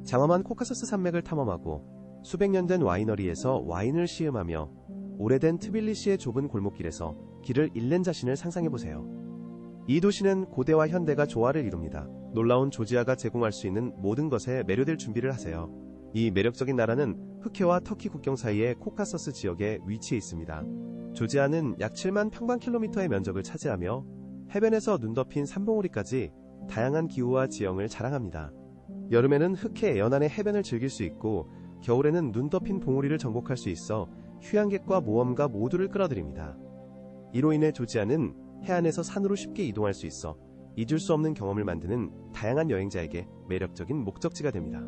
장엄한 코카서스 산맥을 탐험하고 수백 년 된 와이너리에서 와인을 시음하며 오래된 트빌리시의 좁은 골목길에서 길을 잃는 자신을 상상해보세요. 이 도시는 고대와 현대가 조화를 이룹니다. 놀라운 조지아가 제공할 수 있는 모든 것에 매료될 준비를 하세요. 이 매력적인 나라는 흑해와 터키 국경 사이의 코카서스 지역에 위치해 있습니다. 조지아는 약 7만 평방킬로미터의 면적을 차지하며 해변에서 눈 덮인 산봉우리까지 다양한 기후와 지형을 자랑합니다. 여름에는 흑해 연안의 해변을 즐길 수 있고 겨울에는 눈 덮인 봉우리를 정복할 수 있어 휴양객과 모험가 모두를 끌어들입니다. 이로 인해 조지아는 해안에서 산으로 쉽게 이동할 수 있어 잊을 수 없는 경험을 만드는 다양한 여행자에게 매력적인 목적지가 됩니다.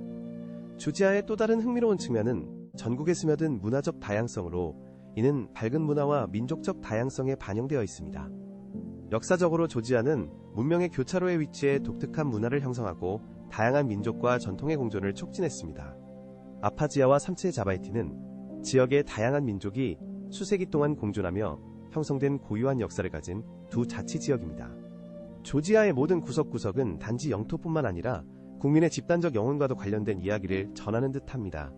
조지아의 또 다른 흥미로운 측면은 전국에 스며든 문화적 다양성으로 이는 밝은 문화와 민족적 다양성에 반영되어 있습니다. 역사적으로 조지아는 문명의 교차로에 위치해 독특한 문화를 형성하고 다양한 민족과 전통의 공존을 촉진했습니다. 아파지아와 삼체 자바이티는 지역의 다양한 민족이 수세기 동안 공존하며 형성된 고유한 역사를 가진 두 자치 지역입니다. 조지아의 모든 구석구석은 단지 영토뿐만 아니라 국민의 집단적 영혼과도 관련된 이야기를 전하는 듯합니다.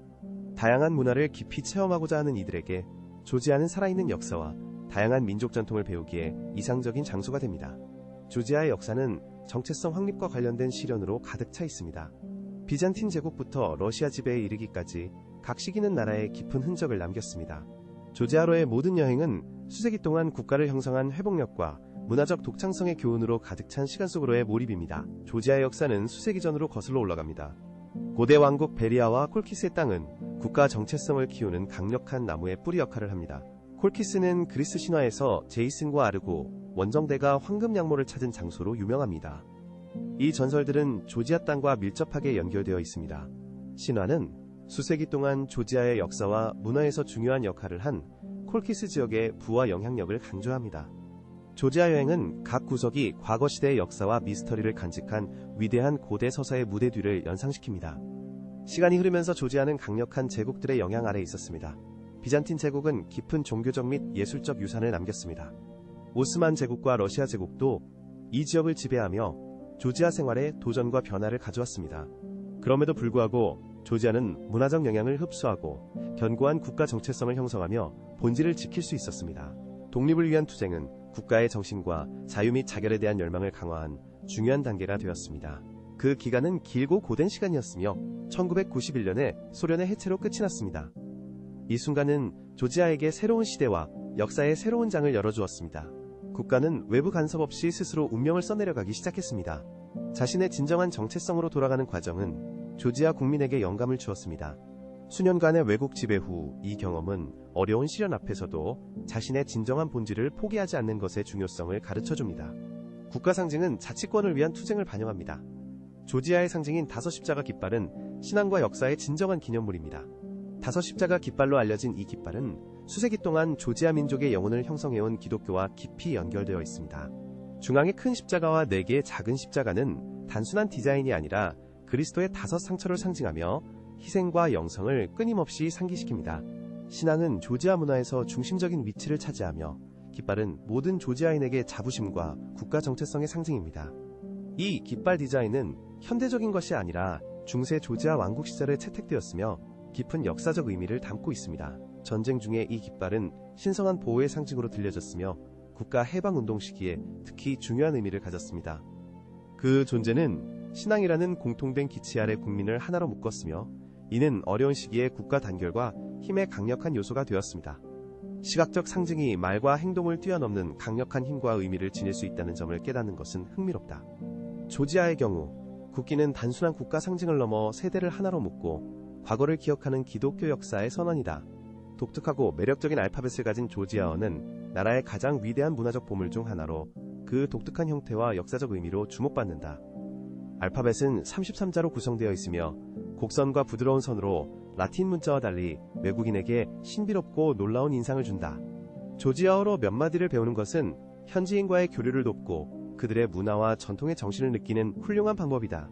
다양한 문화를 깊이 체험하고자 하는 이들에게 조지아는 살아있는 역사와 다양한 민족 전통을 배우기에 이상적인 장소가 됩니다. 조지아의 역사는 정체성 확립과 관련된 시련으로 가득 차 있습니다. 비잔틴 제국부터 러시아 지배에 이르기까지 각 시기는 나라에 깊은 흔적을 남겼습니다. 조지아로의 모든 여행은 수세기 동안 국가를 형성한 회복력과 문화적 독창성의 교훈으로 가득 찬 시간 속으로의 몰입입니다. 조지아의 역사는 수세기 전으로 거슬러 올라갑니다. 고대 왕국 베리아와 콜키스의 땅은 국가 정체성을 키우는 강력한 나무의 뿌리 역할을 합니다. 콜키스는 그리스 신화에서 제이슨과 아르고, 원정대가 황금 양모를 찾은 장소로 유명합니다. 이 전설들은 조지아 땅과 밀접하게 연결되어 있습니다. 신화는 수세기 동안 조지아의 역사와 문화에서 중요한 역할을 한 콜키스 지역의 부와 영향력을 강조합니다. 조지아 여행은 각 구석이 과거 시대의 역사와 미스터리를 간직한 위대한 고대 서사의 무대 뒤를 연상시킵니다. 시간이 흐르면서 조지아는 강력한 제국들의 영향 아래 있었습니다. 비잔틴 제국은 깊은 종교적 및 예술적 유산을 남겼습니다. 오스만 제국과 러시아 제국도 이 지역을 지배하며 조지아 생활에 도전과 변화를 가져왔습니다. 그럼에도 불구하고 조지아는 문화적 영향을 흡수하고 견고한 국가 정체성을 형성하며 본질을 지킬 수 있었습니다. 독립을 위한 투쟁은 국가의 정신과 자유 및 자결에 대한 열망을 강화한 중요한 단계가 되었습니다. 그 기간은 길고 고된 시간이었으며 1991년에 소련의 해체로 끝이 났습니다. 이 순간은 조지아에게 새로운 시대와 역사의 새로운 장을 열어주었습니다. 국가는 외부 간섭 없이 스스로 운명을 써내려가기 시작했습니다. 자신의 진정한 정체성으로 돌아가는 과정은 조지아 국민에게 영감을 주었습니다. 수년간의 외국 지배 후 이 경험은 어려운 시련 앞에서도 자신의 진정한 본질을 포기하지 않는 것의 중요성을 가르쳐줍니다. 국가 상징은 자치권을 위한 투쟁을 반영합니다. 조지아의 상징인 다섯 십자가 깃발은 신앙과 역사의 진정한 기념물입니다. 다섯 십자가 깃발로 알려진 이 깃발은 수세기 동안 조지아 민족의 영혼을 형성해온 기독교와 깊이 연결되어 있습니다. 중앙의 큰 십자가와 4개의 작은 십자가는 단순한 디자인이 아니라 그리스도의 다섯 상처를 상징하며 희생과 영성을 끊임없이 상기시킵니다. 신앙은 조지아 문화에서 중심적인 위치를 차지하며 깃발은 모든 조지아인에게 자부심과 국가 정체성의 상징입니다. 이 깃발 디자인은 현대적인 것이 아니라 중세 조지아 왕국 시절에 채택되었으며 깊은 역사적 의미를 담고 있습니다. 전쟁 중에 이 깃발은 신성한 보호의 상징으로 들려졌으며 국가 해방운동 시기에 특히 중요한 의미를 가졌습니다. 그 존재는 신앙이라는 공통된 기치 아래 국민을 하나로 묶었으며 이는 어려운 시기에 국가 단결과 힘의 강력한 요소가 되었습니다. 시각적 상징이 말과 행동을 뛰어넘는 강력한 힘과 의미를 지닐 수 있다는 점을 깨닫는 것은 흥미롭다. 조지아의 경우 국기는 단순한 국가 상징을 넘어 세대를 하나로 묶고 과거를 기억하는 기독교 역사의 선언이다. 독특하고 매력적인 알파벳을 가진 조지아어는 나라의 가장 위대한 문화적 보물 중 하나로 그 독특한 형태와 역사적 의미로 주목받는다. 알파벳은 33자로 구성되어 있으며 곡선과 부드러운 선으로 라틴 문자와 달리 외국인에게 신비롭고 놀라운 인상을 준다. 조지아어로 몇 마디를 배우는 것은 현지인과의 교류를 돕고 그들의 문화와 전통의 정신을 느끼는 훌륭한 방법이다.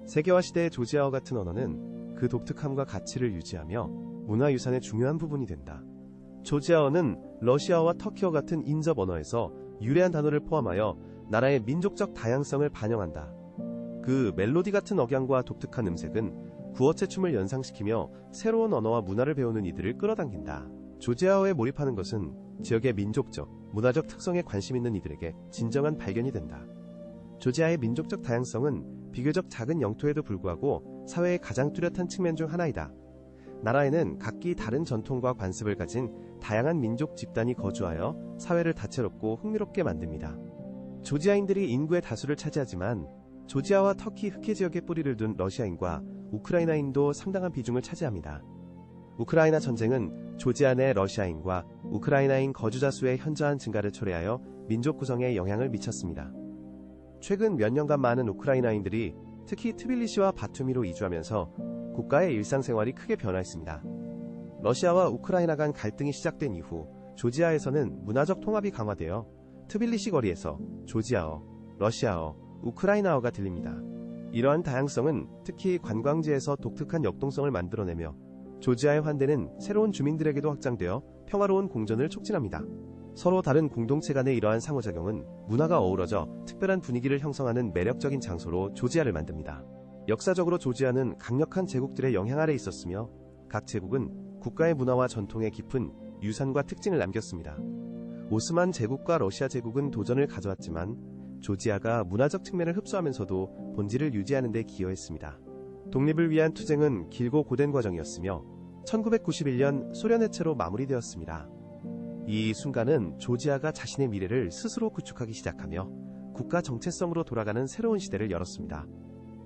세계화 시대의 조지아어 같은 언어는 그 독특함과 가치를 유지하며 문화유산의 중요한 부분이 된다. 조지아어는 러시아와 터키어 같은 인접 언어에서 유래한 단어를 포함하여 나라의 민족적 다양성을 반영한다. 그 멜로디 같은 억양과 독특한 음색은 구어체 춤을 연상시키며 새로운 언어와 문화를 배우는 이들을 끌어당긴다. 조지아어에 몰입하는 것은 지역의 민족적, 문화적 특성에 관심 있는 이들에게 진정한 발견이 된다. 조지아의 민족적 다양성은 비교적 작은 영토에도 불구하고 사회의 가장 뚜렷한 측면 중 하나이다. 나라에는 각기 다른 전통과 관습을 가진 다양한 민족 집단이 거주하여 사회를 다채롭고 흥미롭게 만듭니다. 조지아인들이 인구의 다수를 차지하지만 조지아와 터키 흑해 지역에 뿌리를 둔 러시아인과 우크라이나인도 상당한 비중을 차지합니다. 우크라이나 전쟁은 조지아 내 러시아인과 우크라이나인 거주자 수의 현저한 증가를 초래하여 민족 구성에 영향을 미쳤습니다. 최근 몇 년간 많은 우크라이나인들이 특히 트빌리시와 바투미로 이주하면서 국가의 일상생활이 크게 변화했습니다. 러시아와 우크라이나 간 갈등이 시작된 이후 조지아에서는 문화적 통합이 강화되어 트빌리시 거리에서 조지아어, 러시아어, 우크라이나어가 들립니다. 이러한 다양성은 특히 관광지에서 독특한 역동성을 만들어내며 조지아의 환대는 새로운 주민들에게도 확장되어 평화로운 공존을 촉진합니다. 서로 다른 공동체 간의 이러한 상호작용은 문화가 어우러져 특별한 분위기를 형성하는 매력적인 장소로 조지아를 만듭니다. 역사적으로 조지아는 강력한 제국들의 영향 아래 있었으며 각 제국은 국가의 문화와 전통에 깊은 유산과 특징을 남겼습니다. 오스만 제국과 러시아 제국은 도전을 가져왔지만 조지아가 문화적 측면을 흡수하면서도 본질을 유지하는 데 기여했습니다. 독립을 위한 투쟁은 길고 고된 과정이었으며 1991년 소련 해체로 마무리되었습니다. 이 순간은 조지아가 자신의 미래를 스스로 구축하기 시작하며 국가 정체성으로 돌아가는 새로운 시대를 열었습니다.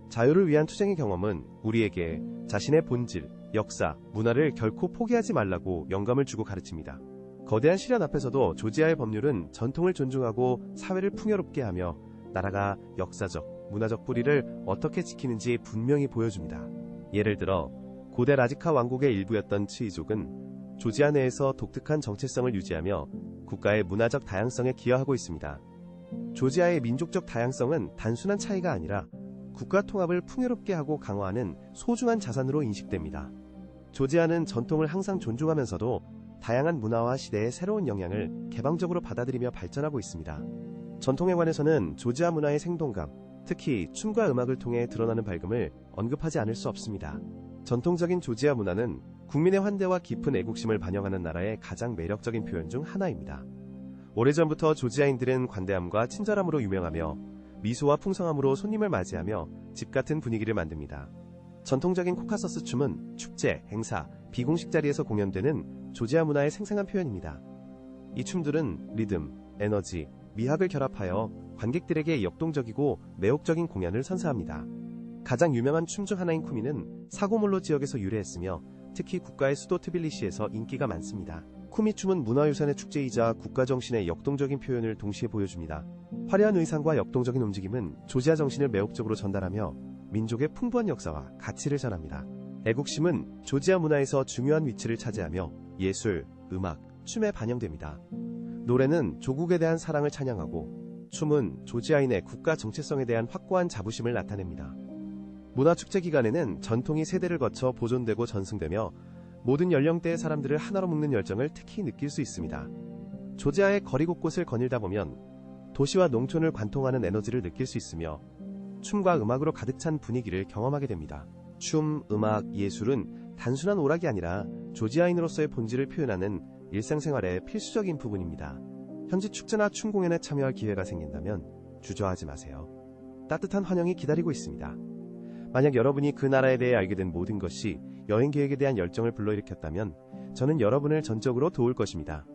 자유를 위한 투쟁의 경험은 우리에게 자신의 본질, 역사, 문화를 결코 포기하지 말라고 영감을 주고 가르칩니다. 거대한 시련 앞에서도 조지아의 법률은 전통을 존중하고 사회를 풍요롭게 하며 나라가 역사적, 문화적 뿌리를 어떻게 지키는지 분명히 보여줍니다. 예를 들어 고대 라지카 왕국의 일부였던 츠이족은 조지아 내에서 독특한 정체성을 유지하며 국가의 문화적 다양성에 기여하고 있습니다. 조지아의 민족적 다양성은 단순한 차이가 아니라 국가 통합을 풍요롭게 하고 강화하는 소중한 자산으로 인식됩니다. 조지아는 전통을 항상 존중하면서도 다양한 문화와 시대의 새로운 영향을 개방적으로 받아들이며 발전하고 있습니다. 전통에 관해서는 조지아 문화의 생동감, 특히 춤과 음악을 통해 드러나는 밝음을 언급하지 않을 수 없습니다. 전통적인 조지아 문화는 국민의 환대와 깊은 애국심을 반영하는 나라의 가장 매력적인 표현 중 하나입니다. 오래전부터 조지아인들은 관대함과 친절함으로 유명하며 미소와 풍성함으로 손님을 맞이하며 집 같은 분위기를 만듭니다. 전통적인 코카서스 춤은 축제, 행사, 비공식 자리에서 공연되는 조지아 문화의 생생한 표현입니다. 이 춤들은 리듬, 에너지, 미학을 결합하여 관객들에게 역동적이고 매혹적인 공연을 선사합니다. 가장 유명한 춤 중 하나인 쿠미는 사고몰로 지역에서 유래했으며 특히 국가의 수도 트빌리시에서 인기가 많습니다. 쿠미 춤은 문화유산의 축제이자 국가정신의 역동적인 표현을 동시에 보여줍니다. 화려한 의상과 역동적인 움직임은 조지아 정신을 매혹적으로 전달하며 민족의 풍부한 역사와 가치를 전합니다. 애국심은 조지아 문화에서 중요한 위치를 차지하며 예술, 음악, 춤에 반영됩니다. 노래는 조국에 대한 사랑을 찬양하고 춤은 조지아인의 국가 정체성에 대한 확고한 자부심을 나타냅니다. 문화축제 기간에는 전통이 세대를 거쳐 보존되고 전승되며 모든 연령대의 사람들을 하나로 묶는 열정을 특히 느낄 수 있습니다. 조지아의 거리 곳곳을 거닐다 보면 도시와 농촌을 관통하는 에너지를 느낄 수 있으며 춤과 음악으로 가득 찬 분위기를 경험하게 됩니다. 춤, 음악, 예술은 단순한 오락이 아니라 조지아인으로서의 본질을 표현하는 일상생활의 필수적인 부분입니다. 현지 축제나 춤 공연에 참여할 기회가 생긴다면 주저하지 마세요. 따뜻한 환영이 기다리고 있습니다. 만약 여러분이 그 나라에 대해 알게 된 모든 것이 여행 계획에 대한 열정을 불러일으켰다면 저는 여러분을 전적으로 도울 것입니다.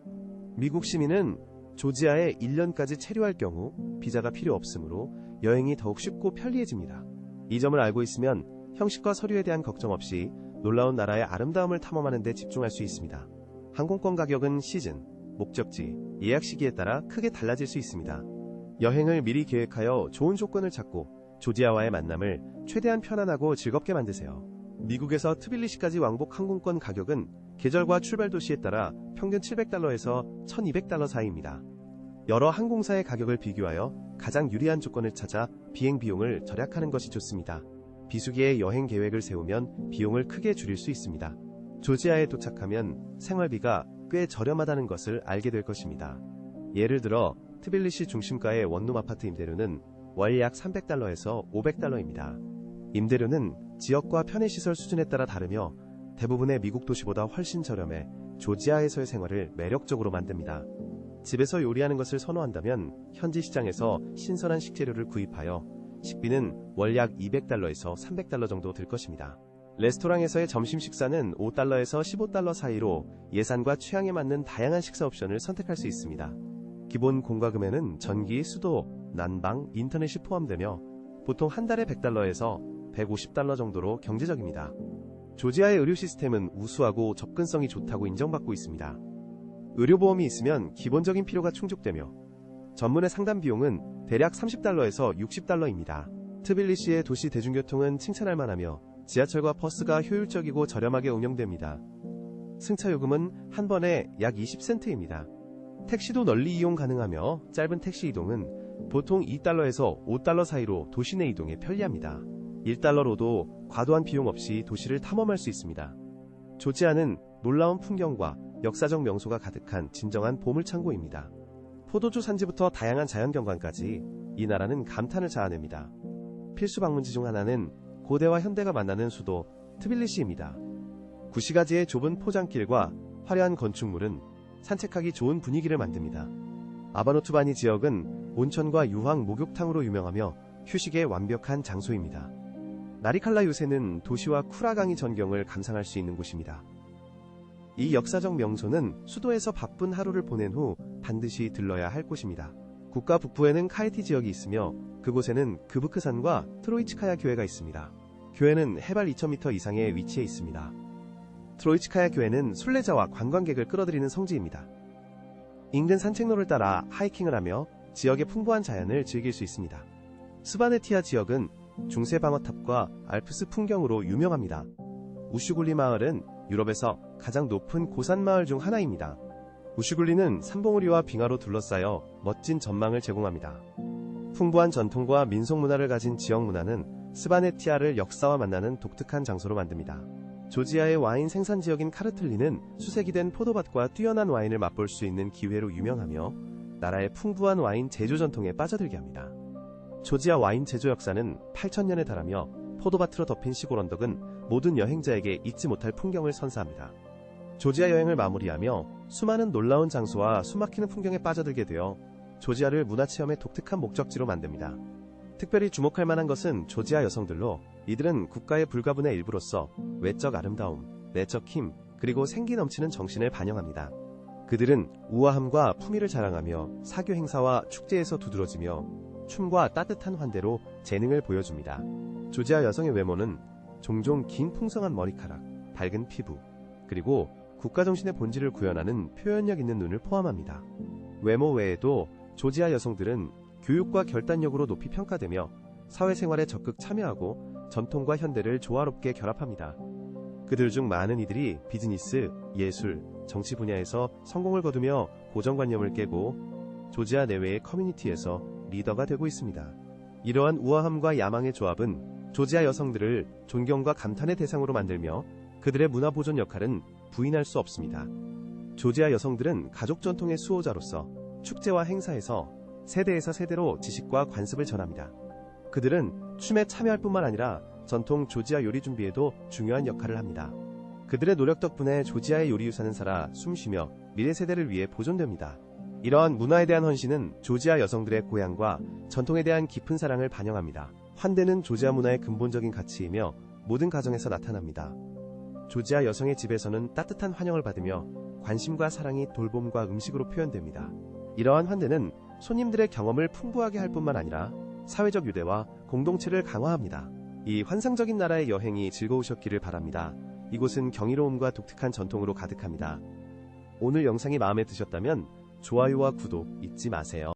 미국 시민은 조지아에 1년까지 체류할 경우 비자가 필요 없으므로 여행이 더욱 쉽고 편리해집니다. 이 점을 알고 있으면 형식과 서류에 대한 걱정 없이 놀라운 나라의 아름다움을 탐험하는 데 집중할 수 있습니다. 항공권 가격은 시즌, 목적지, 예약 시기에 따라 크게 달라질 수 있습니다. 여행을 미리 계획하여 좋은 조건을 찾고 조지아와의 만남을 최대한 편안하고 즐겁게 만드세요. 미국에서 트빌리시까지 왕복 항공권 가격은 계절과 출발 도시에 따라 평균 $700에서 $1200 사이입니다. 여러 항공사의 가격을 비교하여 가장 유리한 조건을 찾아 비행 비용을 절약하는 것이 좋습니다. 비수기에 여행 계획을 세우면 비용을 크게 줄일 수 있습니다. 조지아에 도착하면 생활비가 꽤 저렴하다는 것을 알게 될 것입니다. 예를 들어 트빌리시 중심가의 원룸 아파트 임대료는 월 약 $300에서 $500입니다. 임대료는 지역과 편의시설 수준에 따라 다르며 대부분의 미국 도시보다 훨씬 저렴해 조지아에서의 생활을 매력적으로 만듭니다. 집에서 요리하는 것을 선호한다면 현지 시장에서 신선한 식재료를 구입하여 식비는 월 약 $200에서 $300 정도 들 것입니다. 레스토랑에서의 점심 식사는 $5에서 $15 사이로 예산과 취향에 맞는 다양한 식사 옵션을 선택할 수 있습니다. 기본 공과금에는 전기, 수도, 난방, 인터넷이 포함되며 보통 한 달에 $100에서 $150 정도로 경제적입니다. 조지아의 의료 시스템은 우수하고 접근성이 좋다고 인정받고 있습니다. 의료보험이 있으면 기본적인 필요가 충족되며 전문의 상담 비용은 대략 $30에서 $60입니다. 트빌리시의 도시 대중교통은 칭찬할 만하며 지하철과 버스가 효율적이고 저렴하게 운영됩니다. 승차 요금은 한 번에 약 20센트입니다. 택시도 널리 이용 가능하며 짧은 택시 이동은 보통 $2에서 $5 사이로 도시 내 이동에 편리합니다. $1로도 과도한 비용 없이 도시를 탐험할 수 있습니다. 조지아는 놀라운 풍경과 역사적 명소가 가득한 진정한 보물창고입니다. 포도주 산지부터 다양한 자연경관까지 이 나라는 감탄을 자아냅니다. 필수 방문지 중 하나는 고대와 현대가 만나는 수도 트빌리시입니다. 구시가지의 좁은 포장길과 화려한 건축물은 산책하기 좋은 분위기를 만듭니다. 아바노투바니 지역은 온천과 유황 목욕탕으로 유명하며 휴식의 완벽한 장소입니다. 나리칼라 요새는 도시와 쿠라강이 전경을 감상할 수 있는 곳입니다. 이 역사적 명소는 수도에서 바쁜 하루를 보낸 후 반드시 들러야 할 곳입니다. 국가 북부에는 카이티 지역이 있으며 그곳에는 그브크산과 트로이츠카야 교회가 있습니다. 교회는 해발 2000m 이상에 위치해 있습니다. 트로이츠카야 교회는 순례자와 관광객을 끌어들이는 성지입니다. 인근 산책로를 따라 하이킹을 하며 지역의 풍부한 자연을 즐길 수 있습니다. 스바네티아 지역은 중세 방어탑과 알프스 풍경으로 유명합니다. 우슈굴리 마을은 유럽에서 가장 높은 고산 마을 중 하나입니다. 우슈굴리는 산봉우리와 빙하로 둘러싸여 멋진 전망을 제공합니다. 풍부한 전통과 민속 문화를 가진 지역 문화는 스바네티아를 역사와 만나는 독특한 장소로 만듭니다. 조지아의 와인 생산 지역인 카르틀리는 수색이 된 포도밭과 뛰어난 와인을 맛볼 수 있는 기회로 유명하며 나라의 풍부한 와인 제조 전통에 빠져들게 합니다. 조지아 와인 제조 역사는 8000년에 달하며 포도밭으로 덮인 시골 언덕은 모든 여행자에게 잊지 못할 풍경을 선사합니다. 조지아 여행을 마무리하며 수많은 놀라운 장소와 숨막히는 풍경에 빠져들게 되어 조지아를 문화체험의 독특한 목적지로 만듭니다. 특별히 주목할 만한 것은 조지아 여성들로 이들은 국가의 불가분의 일부로서 외적 아름다움, 내적 힘, 그리고 생기 넘치는 정신을 반영합니다. 그들은 우아함과 품위를 자랑하며 사교 행사와 축제에서 두드러지며 춤과 따뜻한 환대로 재능을 보여줍니다. 조지아 여성의 외모는 종종 긴 풍성한 머리카락, 밝은 피부, 그리고 국가정신의 본질을 구현하는 표현력 있는 눈을 포함합니다. 외모 외에도 조지아 여성들은 교육과 결단력으로 높이 평가되며 사회생활에 적극 참여하고 전통과 현대를 조화롭게 결합합니다. 그들 중 많은 이들이 비즈니스, 예술, 정치 분야에서 성공을 거두며 고정관념을 깨고 조지아 내외의 커뮤니티에서 리더가 되고 있습니다. 이러한 우아함과 야망의 조합은 조지아 여성들을 존경과 감탄의 대상으로 만들며 그들의 문화 보존 역할은 부인할 수 없습니다. 조지아 여성들은 가족 전통의 수호자로서 축제와 행사에서 세대에서 세대로 지식과 관습을 전합니다. 그들은 춤에 참여할 뿐만 아니라 전통 조지아 요리 준비에도 중요한 역할을 합니다. 그들의 노력 덕분에 조지아의 요리 유산은 살아 숨쉬며 미래 세대를 위해 보존됩니다. 이러한 문화에 대한 헌신은 조지아 여성들의 고향과 전통에 대한 깊은 사랑을 반영합니다. 환대는 조지아 문화의 근본적인 가치이며 모든 가정에서 나타납니다. 조지아 여성의 집에서는 따뜻한 환영을 받으며 관심과 사랑이 돌봄과 음식으로 표현됩니다. 이러한 환대는 손님들의 경험을 풍부하게 할 뿐만 아니라 사회적 유대와 공동체를 강화합니다. 이 환상적인 나라의 여행이 즐거우셨기를 바랍니다. 이곳은 경이로움과 독특한 전통으로 가득합니다. 오늘 영상이 마음에 드셨다면 좋아요와 구독 잊지 마세요.